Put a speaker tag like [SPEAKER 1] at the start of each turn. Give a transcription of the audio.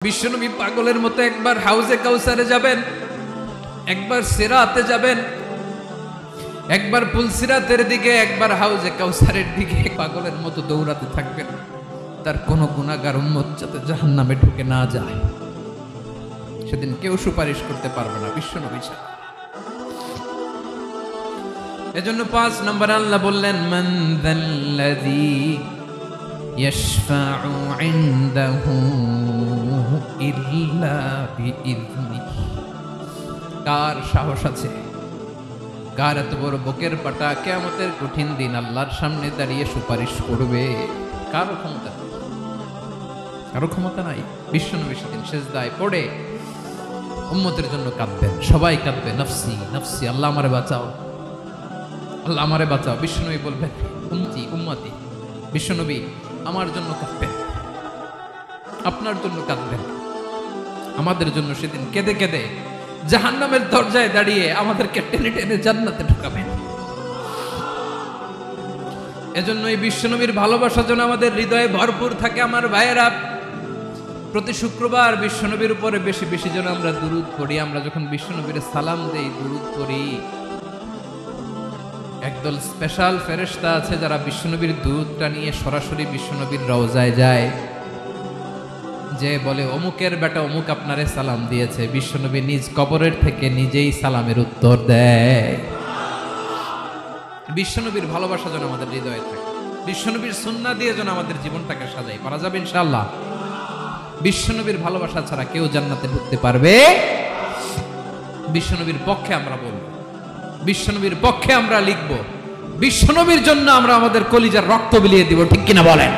[SPEAKER 1] বিশ্বনবী পাগলের মতো একবার হাউজে কাউসারে যাবেন, একবার সিরাতে যাবেন, একবার পুলসিরাতের দিকে, একবার হাউজে কাউসারের দিকে পাগলের মতো দৌড়াতে থাকবেন। তার কোনো গুনাহগার উম্মত যাতে জাহান্নামে ঢুকে না যায়, সেদিন কেউ সুপারিশ করতে পারবে না বিশ্বনবী ছাড়া। এজন্য 5 নম্বর আল্লাহ বললেন, মান যাল্লাযী ইয়াশফাউ ইনদাহু ইল্লা বিইযনিহি। কার সাহস আছে, কার এত বড় বুকের পাটা কিয়ামতের কঠিন দিন আল্লাহর সামনে দাঁড়িয়ে সুপারিশ করবে? কারো ক্ষমতা নেই, কারো ক্ষমতা নাই। বিশ্বনবী সেদিন সেজদায় পড়ে উম্মতের জন্য কাঁদবেন, সবাই কাঁদবে, নফসি নফসি, আল্লাহ আমারে বাঁচাও, আল্লাহ আমারে বাঁচাও। বিশ্বনবী বলবেন, উম্মতি উম্মতি। বিশ্বনবী আমার জন্য কাঁদবেন, আপনার জন্য কাঁদবেন, আমাদের জন্য সেদিন কেঁদে কেঁদে জাহান্নামের দরজায় দাঁড়িয়ে আমাদেরকে টেনে টেনে জান্নাতে ঢুকাবেন। এজন্য এই বিশ্বনবীর ভালোবাসা যেন আমাদের হৃদয়ে ভরপুর থাকে। আমার ভাইয়েরা, প্রতি শুক্রবার বিশ্বনবীর উপরে বেশি বেশি যেন আমরা দুরূদ পড়ি। আমরা যখন বিশ্বনবীর সালাম দেই, দুরূদ পড়ি, একদল স্পেশাল ফেরেশতা আছে যারা বিশ্বনবীর দুরূদটা নিয়ে সরাসরি বিশ্বনবীর রওজায় যায়, যে বলে অমুকের বেটা অমুক আপনারে সালাম দিয়েছে। বিশ্বনবী নিজ কবরের থেকে নিজেই সালামের উত্তর দেয়। বিশ্বনবীর ভালোবাসা যেন আমাদের হৃদয়ে থাকে, বিশ্বনবীর সুন্নাহ দিয়ে যেন আমাদের জীবনটাকে সাজাই। পারা যাবে ইনশাআল্লাহ। বিশ্বনবীর ভালোবাসা ছাড়া কেউ জান্নাতে ঢুকতে পারবে? বিশ্বনবীর পক্ষে আমরা বলবো, বিশ্বনবীর পক্ষে আমরা লিখবো, বিশ্বনবীর জন্য আমরা আমাদের কলিজার রক্ত বিলিয়ে দিব, ঠিক কিনা বলেন?